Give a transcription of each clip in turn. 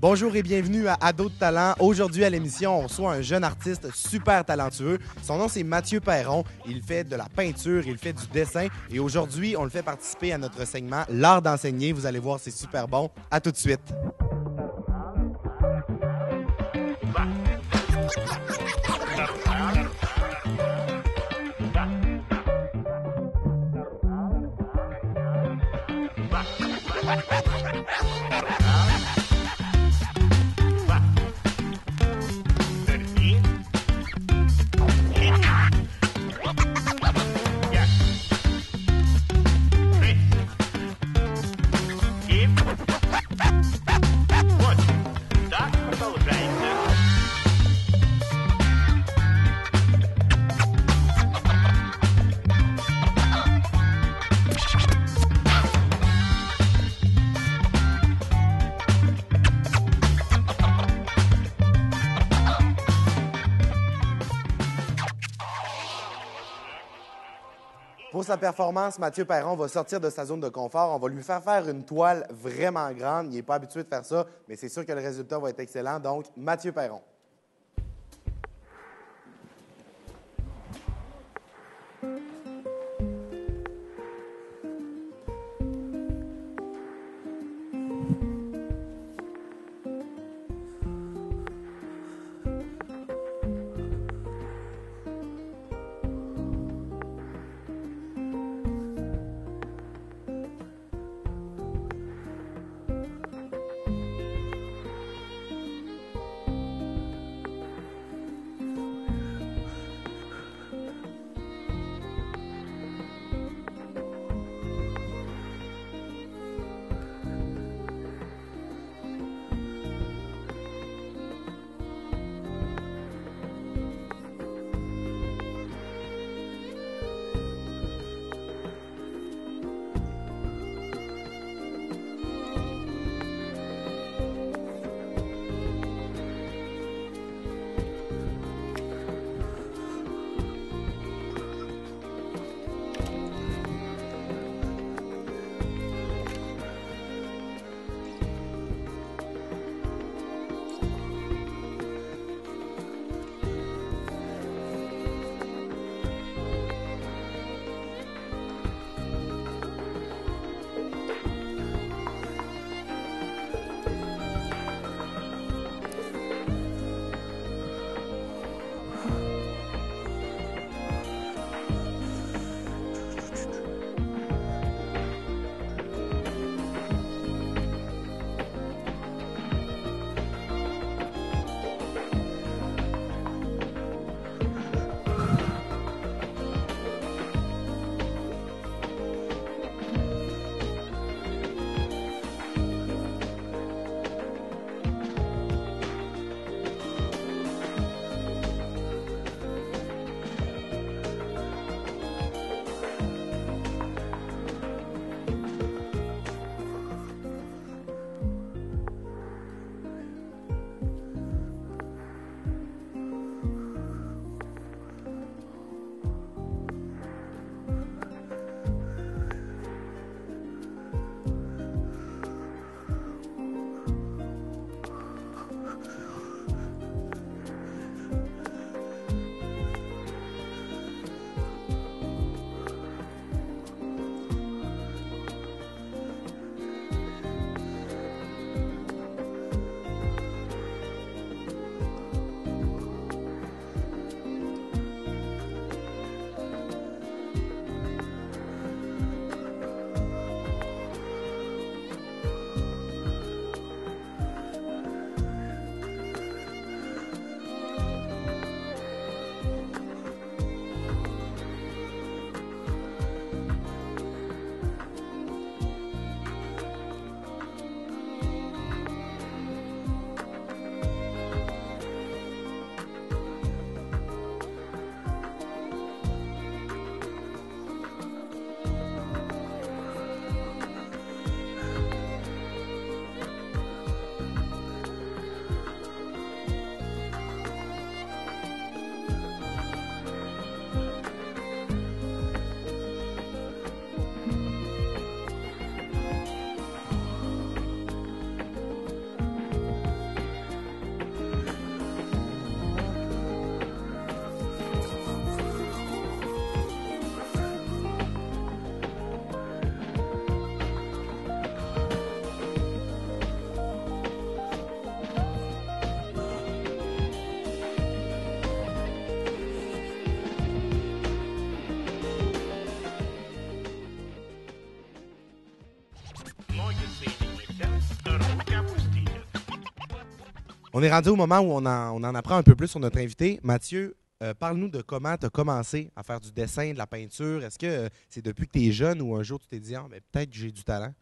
Bonjour et bienvenue à Ado de talent. Aujourd'hui à l'émission, on reçoit un jeune artiste super talentueux. Son nom c'est Mathieu Perron. Il fait de la peinture, il fait du dessin et aujourd'hui, on le fait participer à notre segment L'art d'enseigner. Vous allez voir, c'est super bon. À tout de suite. Pour sa performance, Mathieu Perron va sortir de sa zone de confort. On va lui faire une toile vraiment grande. Il n'est pas habitué de faire ça, mais c'est sûr que le résultat va être excellent. Donc, Mathieu Perron. On est rendu au moment où on en apprend un peu plus sur notre invité. Mathieu, parle-nous de comment tu as commencé à faire du dessin, de la peinture. Est-ce que c'est depuis que tu es jeune ou un jour tu t'es dit, ah, mais peut-être que j'ai du talent?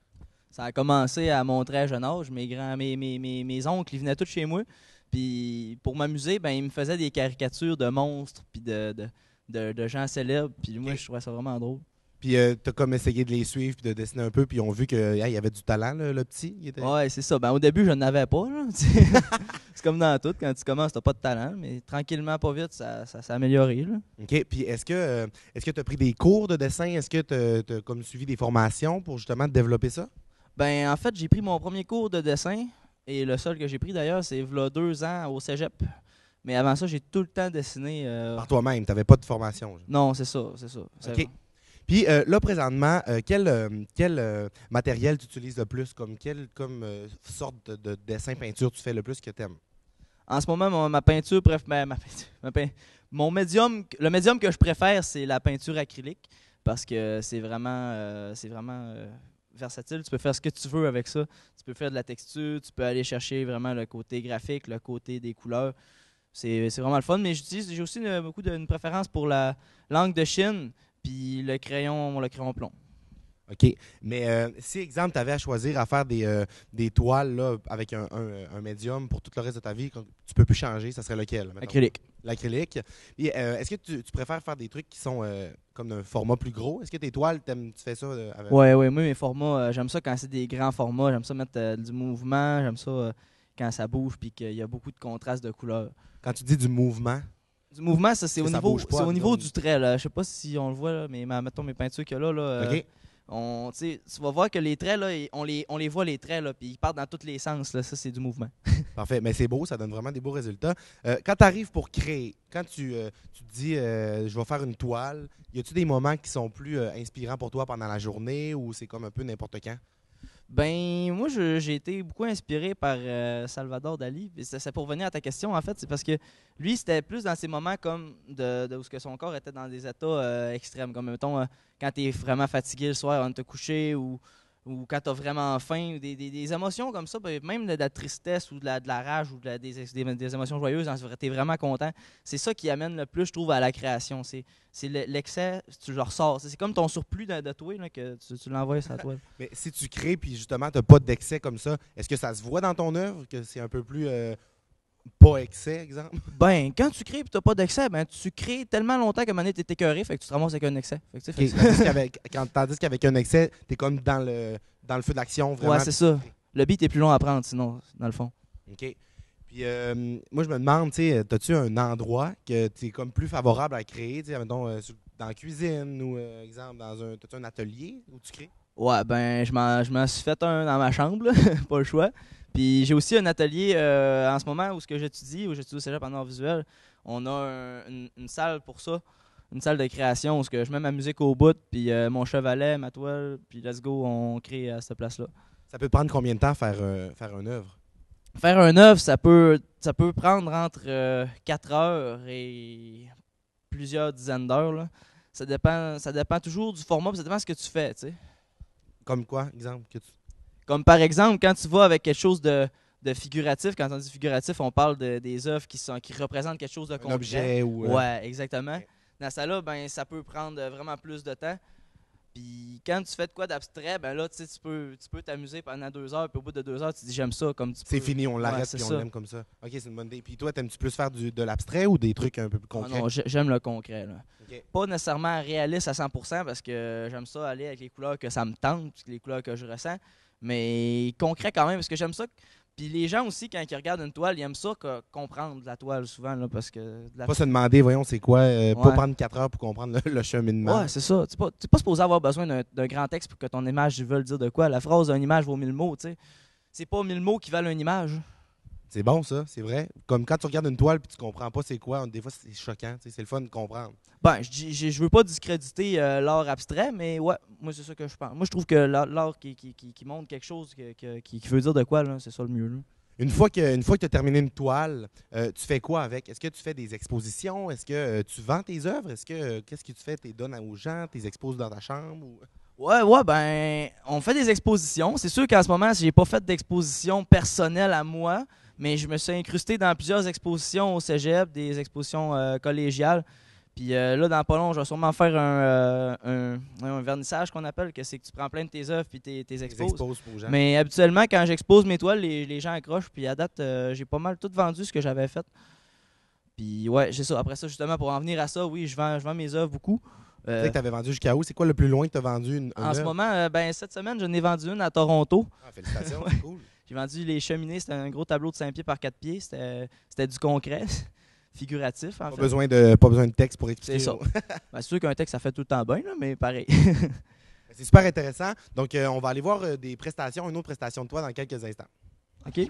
Ça a commencé à mon très jeune âge. Mes oncles, ils venaient tous chez moi. Puis pour m'amuser, ben, ils me faisaient des caricatures de monstres puis de gens célèbres. Puis moi, je trouvais ça vraiment drôle. Puis tu as comme essayé de les suivre puis de dessiner un peu, puis ils ont vu qu'il y avait du talent, le petit. Ouais, c'est ça. Ben, au début, je n'en avais pas. Là. C'est comme dans tout. Quand tu commences, tu n'as pas de talent. Mais tranquillement, pas vite, ça s'est amélioré. Là. OK. Puis est-ce que tu as pris des cours de dessin? Est-ce que tu as comme suivi des formations pour justement développer ça? Ben, en fait, j'ai pris mon premier cours de dessin. Et le seul que j'ai pris d'ailleurs, c'est il y a 2 ans au cégep. Mais avant ça, j'ai tout le temps dessiné. Par toi-même, tu n'avais pas de formation? Non, c'est ça. OK. Puis là, présentement, quel matériel tu utilises le plus? Quelle sorte de dessin-peinture tu fais le plus que tu aimes? En ce moment, ma peinture, mon médium, le médium que je préfère, c'est la peinture acrylique parce que c'est vraiment versatile. Tu peux faire ce que tu veux avec ça. Tu peux faire de la texture, tu peux aller chercher vraiment le côté graphique, le côté des couleurs. C'est vraiment le fun. Mais j'ai aussi une préférence pour la langue de Chine puis le crayon plomb. OK. Mais si, exemple, tu avais à choisir à faire des toiles là, avec un médium pour tout le reste de ta vie, tu peux plus changer, ça serait lequel? Mettons? Acrylique. L'acrylique. Et est-ce que tu préfères faire des trucs qui sont comme d'un format plus gros? Est-ce que tes toiles, tu fais ça avec... Ouais, moi, mes formats, j'aime ça quand c'est des grands formats. J'aime ça mettre du mouvement. J'aime ça quand ça bouge puis qu'il y a beaucoup de contraste de couleurs. Quand tu dis du mouvement... Du mouvement, ça, c'est au niveau du trait. Là. Je sais pas si on le voit, là, mais mettons mes peintures qu'il y a là. OK. Tu vas voir que les traits, là, on les voit, les traits, là, puis ils partent dans tous les sens. Là. Ça, c'est du mouvement. Parfait. Mais c'est beau, ça donne vraiment des beaux résultats. Quand tu arrives pour créer, quand tu te dis je vais faire une toile, y a-tu des moments qui sont plus inspirants pour toi pendant la journée ou c'est comme un peu n'importe quand? Ben, moi, j'ai été beaucoup inspiré par Salvador Dali. C'est pour venir à ta question, en fait, c'est parce que lui, c'était plus dans ces moments comme où ce que son corps était dans des états extrêmes. Comme, mettons, quand tu es vraiment fatigué le soir avant de te coucher ou quand tu as vraiment faim, ou des émotions comme ça, ben, même de la tristesse ou de la rage ou des émotions joyeuses, tu es vraiment content. C'est ça qui amène le plus, je trouve, à la création. C'est l'excès, tu le ressors. C'est comme ton surplus de toi là, que tu l'envoies sur la toile. Mais si tu crées puis justement tu n'as pas d'excès comme ça, est-ce que ça se voit dans ton œuvre que c'est un peu plus pas excès, exemple? Ben, quand tu crées et tu n'as pas d'excès, ben, tu crées tellement longtemps qu'à un moment donné, tu es écœuré, fait que tu te ramasses avec un excès. Fait que, Tandis qu'avec un excès, tu es comme dans le feu d'action. Vraiment. Ouais, c'est ça. Le beat est plus long à prendre, sinon, dans le fond. OK. Puis moi, je me demande, as-tu un endroit que tu es comme plus favorable à créer, mettons, dans la cuisine ou, exemple, t'as-tu un atelier où tu crées? Ouais, ben, je m'en suis fait un dans ma chambre, là. Pas le choix. Puis j'ai aussi un atelier en ce moment où j'étudie au Cégep en art visuel. On a une salle pour ça, une salle de création où je mets ma musique au bout, puis mon chevalet, ma toile, puis let's go, on crée à cette place-là. Ça peut prendre combien de temps faire une œuvre? Faire une œuvre, ça peut prendre entre 4 heures et plusieurs dizaines d'heures. Là. Ça dépend toujours du format, puis ça dépend de ce que tu fais, tu sais. Comme quoi, exemple? Comme par exemple, quand tu vas avec quelque chose de figuratif, quand on dit figuratif, on parle des œuvres qui représentent quelque chose de concret. Un objet ou... Ouais, exactement. Okay. Dans ça là, ben, ça peut prendre vraiment plus de temps. Puis quand tu fais de quoi d'abstrait, ben là, tu peux t'amuser pendant 2 heures, puis au bout de 2 heures, tu dis j'aime ça. C'est fini, on l'arrête et on l'aime comme ça. OK, c'est une bonne idée. Puis toi, t'aimes-tu plus faire de l'abstrait ou des trucs un peu plus concrets? Non, j'aime le concret. Là. Okay. Pas nécessairement réaliste à 100% parce que j'aime ça aller avec les couleurs que ça me tente, les couleurs que je ressens. Mais concret quand même, parce que j'aime ça. Puis les gens aussi, quand ils regardent une toile, ils aiment ça comprendre la toile souvent. Là, parce que pas se demander, voyons, c'est quoi, pas prendre 4 heures pour comprendre le cheminement. Ouais, c'est ça. Tu n'es pas supposé avoir besoin d'un grand texte pour que ton image veuille dire de quoi. La phrase d'une image vaut 1000 mots, tu sais. C'est pas 1000 mots qui valent une image. C'est bon, ça, c'est vrai. Comme quand tu regardes une toile et tu comprends pas c'est quoi, des fois, c'est choquant. C'est le fun de comprendre. Ben, je veux pas discréditer l'art abstrait, mais ouais, moi, c'est ça que je pense. Moi, je trouve que l'art qui montre quelque chose, qui veut dire de quoi, c'est ça le mieux. Là. Une fois que tu as terminé une toile, tu fais quoi avec? Est-ce que tu fais des expositions? Est-ce que tu vends tes œuvres? Qu'est-ce que tu fais? Tu les donnes aux gens? Tu les exposes dans ta chambre? Ou... Ouais, ben, on fait des expositions. C'est sûr qu'en ce moment, j'ai pas fait d'exposition personnelle à moi, Mais je me suis incrusté dans plusieurs expositions au cégep, des expositions collégiales. Puis là, dans pas long, je vais sûrement faire un vernissage qu'on appelle, que c'est que tu prends plein de tes œuvres puis t'es exposes. Aux gens. Mais habituellement, quand j'expose mes toiles, les gens accrochent. Puis à date, j'ai pas mal tout vendu ce que j'avais fait. Puis ouais, j'ai ça. Après ça, justement, pour en venir à ça, oui, je vends mes œuvres beaucoup. Tu sais que tu avais vendu jusqu'à où? C'est quoi le plus loin que tu as vendu une En ce œuvre? moment, cette semaine, j'en ai vendu une à Toronto. Ah, félicitations, c'est cool. J'ai vendu Les Cheminées. C'était un gros tableau de 5 pieds par 4 pieds. C'était du concret, figuratif, en fait. Pas besoin de texte pour expliquer. C'est ça. C'est sûr qu'un texte, ça fait tout le temps bien, là, mais pareil. C'est super intéressant. Donc, on va aller voir des prestations, une autre prestation de toi dans quelques instants. OK.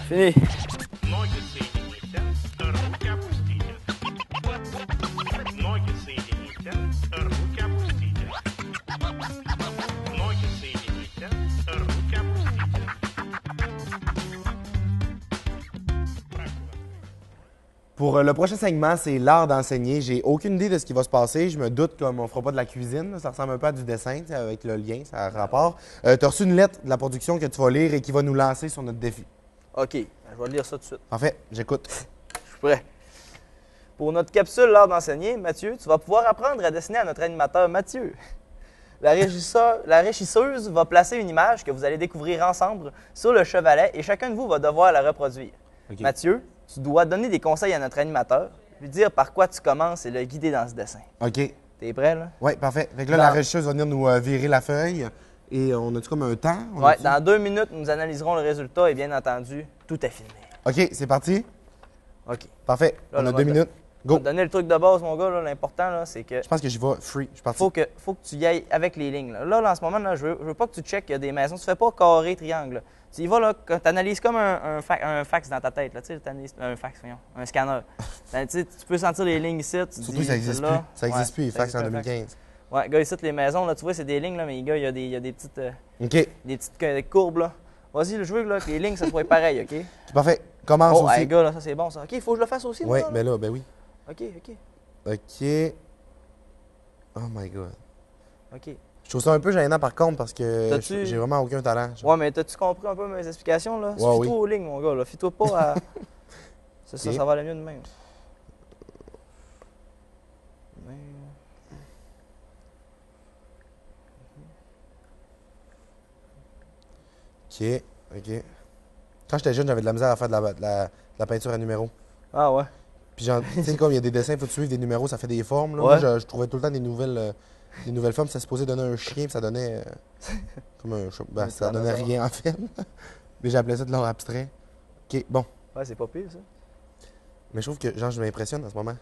Fini. Ноги соедините, руки опустите. Pour le prochain segment, c'est l'art d'enseigner. J'ai aucune idée de ce qui va se passer. Je me doute comme on fera pas de la cuisine. Là. Ça ressemble un peu à du dessin, avec le lien, ça a rapport. Tu as reçu une lettre de la production que tu vas lire et qui va nous lancer sur notre défi. OK, je vais lire ça tout de suite. Parfait, j'écoute. Je suis prêt. Pour notre capsule L'art d'enseigner, Mathieu, tu vas pouvoir apprendre à dessiner à notre animateur Mathieu. La régisseuse va placer une image que vous allez découvrir ensemble sur le chevalet et chacun de vous va devoir la reproduire. Okay. Mathieu, tu dois donner des conseils à notre animateur, lui dire par quoi tu commences et le guider dans ce dessin. OK. T'es prêt, là? Oui, parfait. Fait que là, la régisseuse va venir nous virer la feuille. Et on a-tu comme un temps? Oui, dans 2 minutes, nous analyserons le résultat et bien entendu, tout est filmé. OK, c'est parti? OK. Parfait. Là, on a 2 minutes. Go. Je vais te donner le truc de base, mon gars. Là, l'important, là, c'est que... Je pense que j'y vais free. Je suis parti. Faut que tu y ailles avec les lignes. Là, en ce moment, là, je veux pas que tu checkes des maisons. Tu fais pas carré, triangle. Là. Tu y vas, là, tu analyses comme un fax dans ta tête. Là, tu sais, un fax, voyons, un scanner. Tu peux sentir les lignes ici. Surtout que ça n'existe plus. Ça n'existe plus, les fax en 2015. Ouais, gars, ici, les maisons, là, tu vois, c'est des lignes, là, mais gars, il y a des petites, OK. des petites courbes, là. Vas-y, je veux là, que les lignes, ça soit pareil, OK? Parfait. Commence aussi. Hey, gars, là, ça, c'est bon, ça. OK, il faut que je le fasse aussi, Oui, moi, mais là, ben oui. OK. OK. Oh my God. OK. Je trouve ça un peu gênant, par contre, parce que j'ai vraiment aucun talent. Ouais, mais t'as-tu compris un peu mes explications, là? Ouais, Fie-toi oui. aux lignes, mon gars, là. Fie-toi pas à... C'est ça, OK. ça va aller mieux de même. OK. OK. Quand j'étais jeune, j'avais de la misère à faire de la peinture à numéros. Ah ouais? Puis, tu sais, comme il y a des dessins, il faut suivre des numéros, ça fait des formes. Là. Ouais. Moi, je trouvais tout le temps des nouvelles formes. Ça supposait donner un chien, puis ça donnait comme un chat. Ben, ça donnait rien, en fait. Mais j'appelais ça de l'art abstrait. OK, bon. Ouais, c'est pas pire, ça. Mais je trouve que, genre, je m'impressionne en ce moment.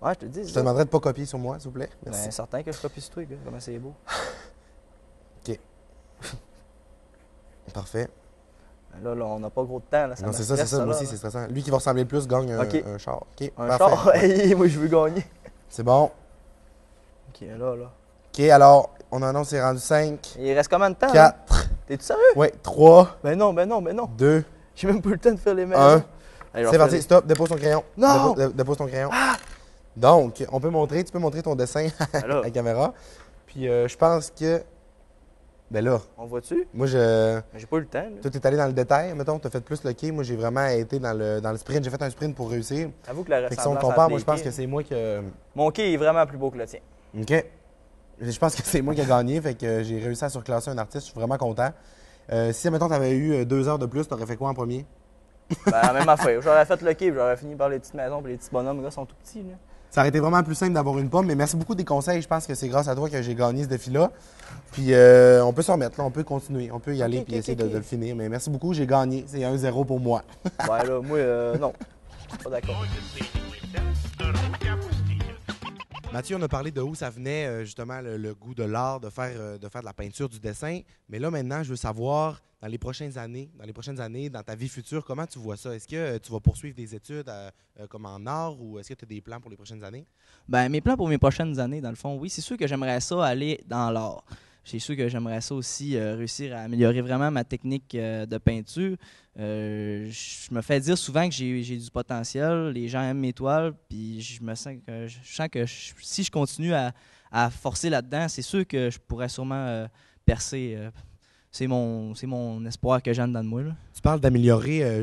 Ouais, je te dis. Je te demanderais de pas copier sur moi, s'il vous plaît. Merci. Ben, certain que je copie ce truc, là. Comment c'est beau. OK. Parfait. Ben là, on n'a pas gros de temps, là. Non, c'est ça, moi là, aussi, c'est stressant. Lui qui va ressembler le plus gagne un char. OK, un parfait. char? Hey, moi, je veux gagner. C'est bon. OK, là. OK, alors, on annonce, c'est rendu 5. Il reste combien de temps? 4. T'es-tu sérieux? Oui, 3. Ben non. 2. J'ai même pas eu le temps de faire les mains. 1. C'est parti, stop, dépose ton crayon. Non! Dépose ton crayon. Ah! Donc, tu peux montrer ton dessin à la caméra. Puis, je pense que. Ben là, On voit-tu? moi, Ben, j'ai pas eu le temps, là. toi, t'es allé dans le détail, mettons, t'as fait plus le quai. Moi, j'ai vraiment été dans le sprint. J'ai fait un sprint pour réussir. Avoue que la Fait que si on ressemblance le compare, entre moi, les je pense quais- que c'est moi que. Mon quai est vraiment plus beau que le tien. OK. Je pense que c'est moi qui ai gagné, fait que j'ai réussi à surclasser un artiste. Je suis vraiment content. Si, mettons, t'avais eu 2 heures de plus, t'aurais fait quoi en premier? Ben, la même affaire. J'aurais fait le quai, puis j'aurais fini par les petites maisons, puis les petits bonhommes, les gars sont tout petits, là. Ça aurait été vraiment plus simple d'avoir une pomme, mais merci beaucoup des conseils. Je pense que c'est grâce à toi que j'ai gagné ce défi-là. Puis on peut s'en remettre, là, on peut continuer, on peut y aller puis essayer de le finir. Mais merci beaucoup, j'ai gagné. C'est 1-0 pour moi. Ouais, là, moi, non. Je suis pas d'accord. Mathieu, on a parlé de où ça venait, justement, le goût de l'art, de faire de la peinture, du dessin. Mais là, maintenant, je veux savoir, dans les prochaines années, dans ta vie future, comment tu vois ça? Est-ce que tu vas poursuivre des études comme en art ou est-ce que tu as des plans pour les prochaines années? Ben, mes plans pour mes prochaines années, dans le fond, oui, c'est sûr que j'aimerais ça aller dans l'art. C'est sûr que j'aimerais ça aussi réussir à améliorer vraiment ma technique de peinture. Je me fais dire souvent que j'ai du potentiel, les gens aiment mes toiles, puis je sens que si je continue à forcer là-dedans, c'est sûr que je pourrais sûrement percer. C'est mon espoir que j'ai en dedans de moi, là. Tu parles d'améliorer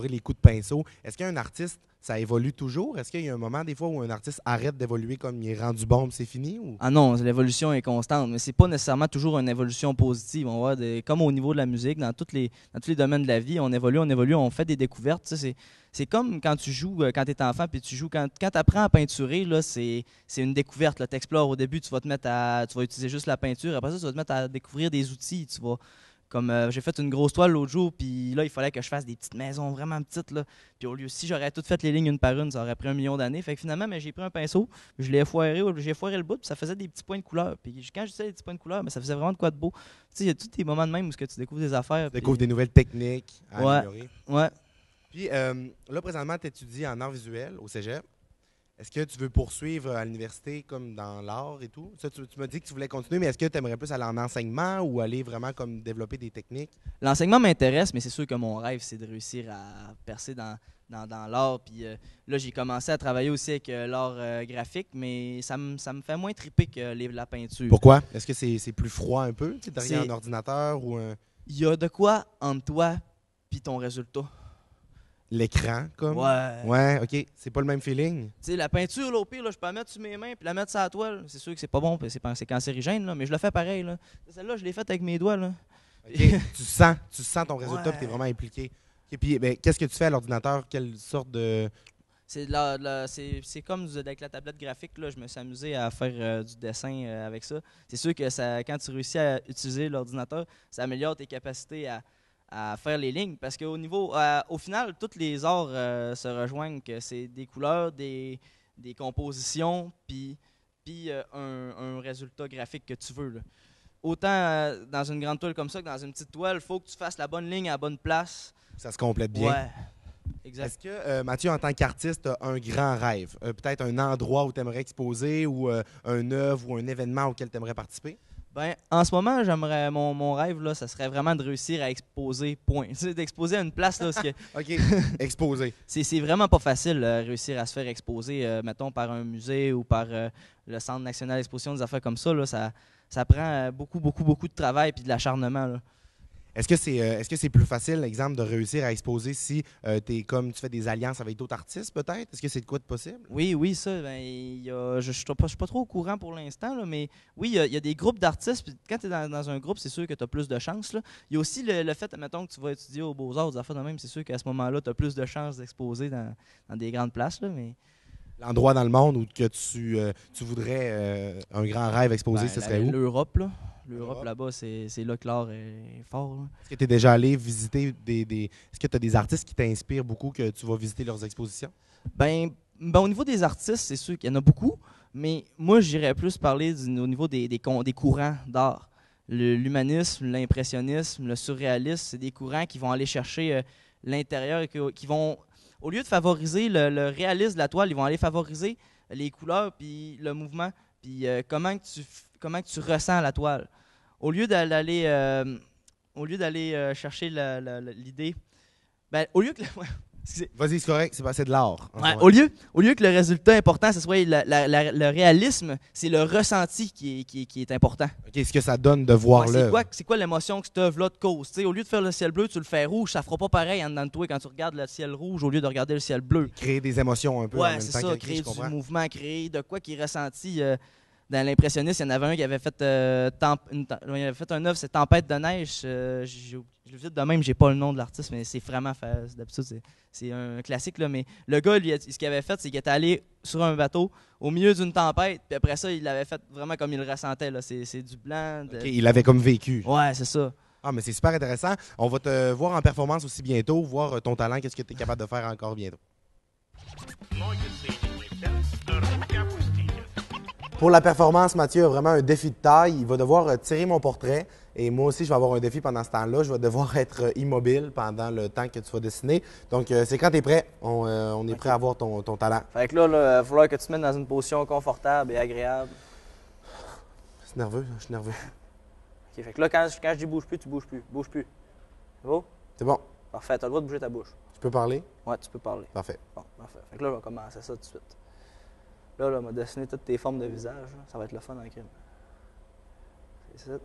les coups de pinceau. Est-ce qu'un artiste, ça évolue toujours? Est-ce qu'il y a un moment, des fois, où un artiste arrête d'évoluer comme il est rendu bon et c'est fini? Ou? Ah non, l'évolution est constante, mais c'est pas nécessairement toujours une évolution positive. On voit comme au niveau de la musique, dans tous les domaines de la vie, on évolue, on fait des découvertes. Tu sais, c'est comme quand tu joues, quand tu es enfant, puis tu joues, quand tu apprends à peinturer, là, c'est une découverte. Tu explores au début, tu vas utiliser juste la peinture. Après ça, tu vas te mettre à découvrir des outils. J'ai fait une grosse toile l'autre jour, puis là, il fallait que je fasse des petites maisons vraiment petites, là. Puis au lieu, si j'aurais toutes fait les lignes une par une, ça aurait pris 1 million d'années. Fait que finalement, j'ai pris un pinceau, j'ai foiré le bout, puis ça faisait des petits points de couleur. Puis quand j'utilisais les petits points de couleur, ça faisait vraiment de quoi de beau. Tu sais, il y a tous des moments de même où tu découvres des affaires. Tu découvres des nouvelles techniques à améliorer. Ouais. Puis là, présentement, tu étudies en art visuel au cégep. Est-ce que tu veux poursuivre à l'université comme dans l'art et tout? Ça, tu m'as dit que tu voulais continuer, mais est-ce que tu aimerais plus aller en enseignement ou aller vraiment comme développer des techniques? L'enseignement m'intéresse, mais c'est sûr que mon rêve, c'est de réussir à percer dans dans l'art. Puis là, j'ai commencé à travailler aussi avec l'art graphique, mais ça me fait moins triper que la peinture. Pourquoi? Est-ce que c'est plus froid un peu, tu sais, derrière C'est- un ordinateur ou Il y a de quoi entre toi puis ton résultat. l'écran, comme? Ouais. Ouais, OK. C'est pas le même feeling? Tu sais, la peinture, là, au pire, là, je peux la mettre sur mes mains puis la mettre sur la toile. C'est sûr que c'est pas bon, puis c'est cancérigène, là, mais je le fais pareil. Là. Celle-là, je l'ai faite avec mes doigts. Là. OK. Tu sens ton résultat Ouais. et tu es vraiment impliqué. OK, puis ben, qu'est-ce que tu fais à l'ordinateur? Quelle sorte de... C'est comme avec la tablette graphique, là, je me suis amusé à faire du dessin avec ça. C'est sûr que quand tu réussis à utiliser l'ordinateur, ça améliore tes capacités à faire les lignes. Parce au final, tous les arts se rejoignent, que c'est des couleurs, des compositions, puis un résultat graphique que tu veux. Là. Autant dans une grande toile comme ça que dans une petite toile, il faut que tu fasses la bonne ligne à la bonne place. Ça se complète bien? Ouais, exact. Est-ce que, Mathieu, en tant qu'artiste, tu as un grand rêve? Peut-être un endroit où tu aimerais exposer ou un œuvre ou un événement auquel tu aimerais participer? Ben, en ce moment, j'aimerais mon rêve, là, ça serait vraiment de réussir à exposer, point. Tu sais, d'exposer à une place, là, parce que OK, exposer. c'est vraiment pas facile réussir à se faire exposer, mettons, par un musée ou par le Centre national d'exposition, des affaires comme ça. Là, ça prend beaucoup, beaucoup, beaucoup de travail et de l'acharnement. Là. Est-ce que c'est plus facile, exemple, de réussir à exposer si tu fais des alliances avec d'autres artistes, peut-être? Est-ce que c'est de quoi de possible? Oui, ça, ben, je ne suis pas trop au courant pour l'instant, là, mais oui, il y a des groupes d'artistes. Puis quand tu es dans un groupe, c'est sûr que tu as plus de chances. Là. Il y a aussi le fait, mettons, que tu vas étudier aux Beaux-Arts, des affaires de même, c'est sûr qu'à ce moment-là, tu as plus de chances d'exposer dans des grandes places. Là, mais... L'endroit dans le monde où que tu voudrais un grand rêve exposer, Ben, ce serait où? L'Europe, là. L'Europe. L'Europe, là-bas, c'est là que l'art est fort. Là. Est-ce que tu es déjà allé visiter Est-ce que tu as des artistes qui t'inspirent beaucoup que tu vas visiter leurs expositions? Ben, au niveau des artistes, c'est sûr qu'il y en a beaucoup, mais moi, j'irais plus parler au niveau des courants d'art. L'humanisme, l'impressionnisme, le surréalisme, c'est des courants qui vont aller chercher l'intérieur et qui vont, au lieu de favoriser le réalisme de la toile, ils vont aller favoriser les couleurs puis le mouvement, puis comment que tu ressens la toile. Au lieu d'aller chercher l'idée, ben, au lieu que excusez. Vas-y, c'est correct, c'est de l'art. Ouais, au lieu que le résultat important, ce soit le réalisme, c'est le ressenti qui est important. OK, ce que ça donne de voir Ouais, l'œuvre. c'est quoi l'émotion que cette œuvre-là te cause? T'sais, au lieu de faire le ciel bleu, tu le fais rouge, ça fera pas pareil en dedans de toi quand tu regardes le ciel rouge au lieu de regarder le ciel bleu. Créer des émotions un peu en Ouais, même c'est temps. ça, que créer je du comprends. mouvement, créer de quoi qui est ressenti. Dans l'impressionniste, il y en avait un qui avait fait, il avait fait un œuvre, c'est Tempête de neige. Je le visite de même, j'ai pas le nom de l'artiste, mais c'est vraiment fait. D'habitude, c'est un classique. Là, mais le gars, lui, ce qu'il avait fait, c'est qu'il était allé sur un bateau au milieu d'une tempête, puis après ça, il l'avait fait vraiment comme il le ressentait. Là. C'est du blanc. OK, il l'avait comme vécu. Ouais, c'est ça. Ah, mais c'est super intéressant. On va te voir en performance aussi bientôt, voir ton talent, qu'est-ce que tu es capable de faire encore bientôt. Pour la performance, Mathieu a vraiment un défi de taille. Il va devoir tirer mon portrait. Et moi aussi, je vais avoir un défi pendant ce temps-là. Je vais devoir être immobile pendant le temps que tu vas dessiner. Donc, c'est quand tu es prêt. On est prêt à voir ton talent. Fait que là, il va falloir que tu te mettes dans une position confortable et agréable. C'est nerveux, je suis nerveux. OK, fait que là, quand je dis bouge plus, tu bouges plus. Bouge plus. C'est beau? C'est bon. Parfait, tu as le droit de bouger ta bouche. Tu peux parler? Ouais, tu peux parler. Parfait. Bon, parfait. Fait que là, on va commencer ça tout de suite. Là, on va dessiner toutes tes formes de visage. Là. Ça va être le fun en crime. C'est ça.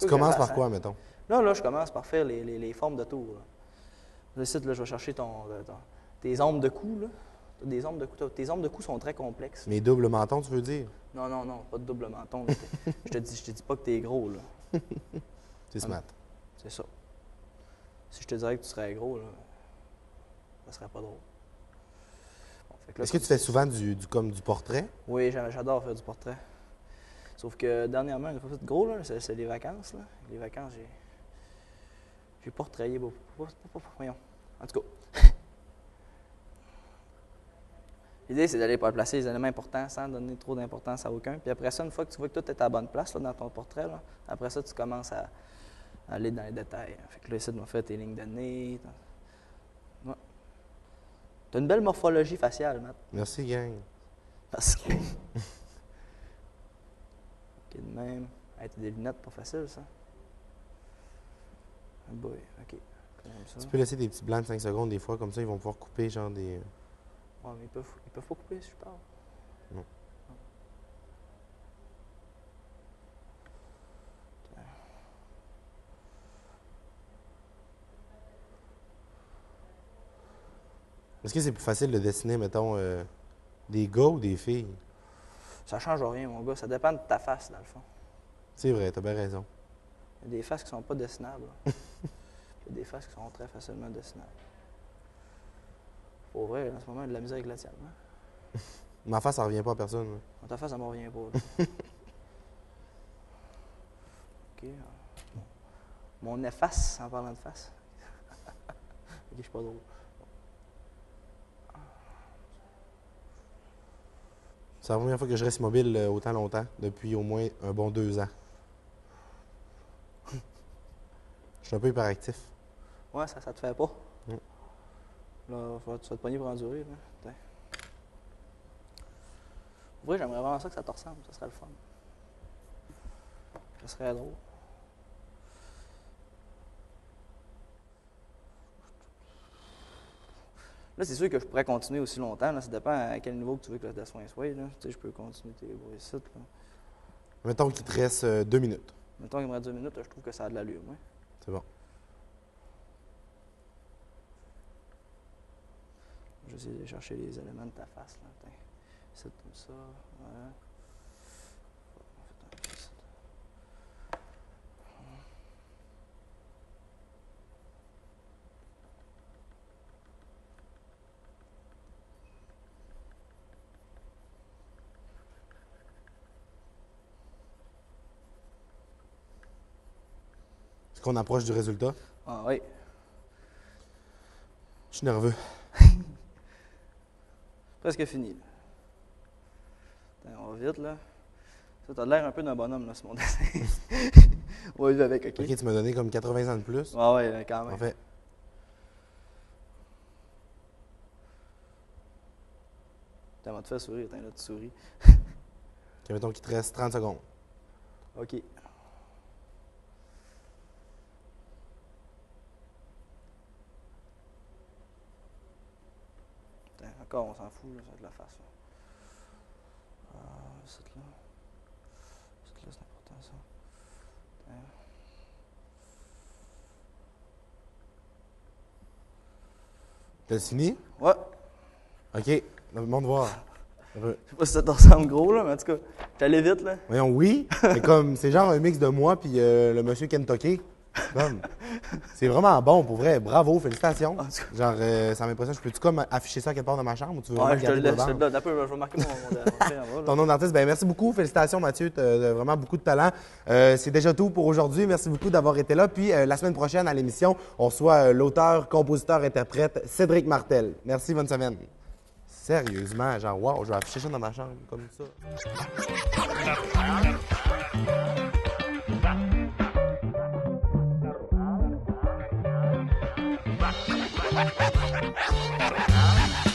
Tu commences par quoi, mettons? Là, je commence par faire les formes de tour. Là, ici, là, je vais chercher tes ombres de cou. Là. Des ombres de cou. Tes ombres de cou sont très complexes. Mes doubles mentons, tu veux dire? Non, pas de double menton. Là. je te dis pas que t'es gros. Là. C'est smart. C'est ça. Si je te dirais que tu serais gros, là, ça serait pas drôle. Bon, fait que là, Est-ce que tu fais souvent du portrait? Oui, j'adore faire du portrait. Sauf que dernièrement, une fois fait gros, là, c'est les vacances. Là. Les vacances, j'ai portrayé beaucoup. Voyons. En tout cas. L'idée, c'est d'aller placer les éléments importants sans donner trop d'importance à aucun. Puis après ça, une fois que tu vois que tout est à la bonne place là, dans ton portrait, là, après ça, tu commences à aller dans les détails. Fait que là, ici, tu vas faire tes lignes de nez. Ouais. Tu as une belle morphologie faciale, Matt. Merci, gang. Parce que. OK, de même. Hey, t'as des lunettes, pas facile, ça. Oh boy, OK. Comme ça. Tu peux laisser des petits blancs de 5 secondes des fois, comme ça, ils vont pouvoir couper genre des... Ouais, mais ils peuvent pas couper si je parle. Non. Est-ce que c'est plus facile de dessiner, mettons, des gars ou des filles? Ça change rien, mon gars. Ça dépend de ta face, dans le fond. C'est vrai, t'as bien raison. Il y a des faces qui sont pas dessinables. Il y a des faces qui sont très facilement dessinables. Pour vrai, en ce moment, il y a de la misère avec la tienne. Hein? Ma face, ça revient pas à personne. Là. Dans ta face, ça me revient pas. Là. OK. Mon efface, en parlant de face. OK, je suis pas drôle. C'est la première fois que je reste immobile autant longtemps, depuis au moins un bon 2 ans. Je suis un peu hyperactif. Ouais, ça te fait pas. Mm. Là, tu vas te pogner pour endurer. Là. Putain. Oui, j'aimerais vraiment ça que ça te ressemble. Ça serait le fun. Ça serait drôle. Là, c'est sûr que je pourrais continuer aussi longtemps. Là. Ça dépend à quel niveau que tu veux que le dessin soit. Là. Tu sais, je peux continuer tes beaux sites. Là. Mettons qu'il te reste 2 minutes. Mettons qu'il me reste 2 minutes, je trouve que ça a de l'allure. Ouais. C'est bon. Je vais essayer de chercher les éléments de ta face. Là. C'est comme ça. Voilà. Est-ce qu'on approche du résultat? Ah oui. Je suis nerveux. Presque fini. Là. Attends, on va vite, là. Ça, t'as l'air un peu d'un bonhomme, là, ce mon dessin. On va vivre avec, OK? OK, tu m'as donné comme 80 ans de plus. Ah ouais, quand même. En fait, T'as te faire sourire, là, tu souris. OK, mettons qu'il te reste 30 secondes. OK. Encore, on s'en fout, là, ça va être la face. Là. C'est là. C'est là, c'est important, ça. T'as fini? Ouais. OK, montre voir. Je sais pas si ça te ressemble gros, là, mais en tout cas, t'es allé vite, là. Voyons, oui, mais comme c'est genre un mix de moi puis le monsieur Kentucky. Comme, c'est vraiment bon, pour vrai. Bravo, félicitations. Genre, ça m'impressionne. Je peux-tu comme afficher ça quelque part dans ma chambre ou tu veux Ouais, je te le laisse. le Un peu, je vais marquer mon Ton nom d'artiste, ben merci beaucoup. Félicitations, Mathieu. Tu as vraiment beaucoup de talent. C'est déjà tout pour aujourd'hui. Merci beaucoup d'avoir été là. Puis, la semaine prochaine, à l'émission, on reçoit l'auteur, compositeur, interprète Cédric Martel. Merci, bonne semaine. Sérieusement, genre, wow, je vais afficher ça dans ma chambre, comme ça. Ha ha ha ha!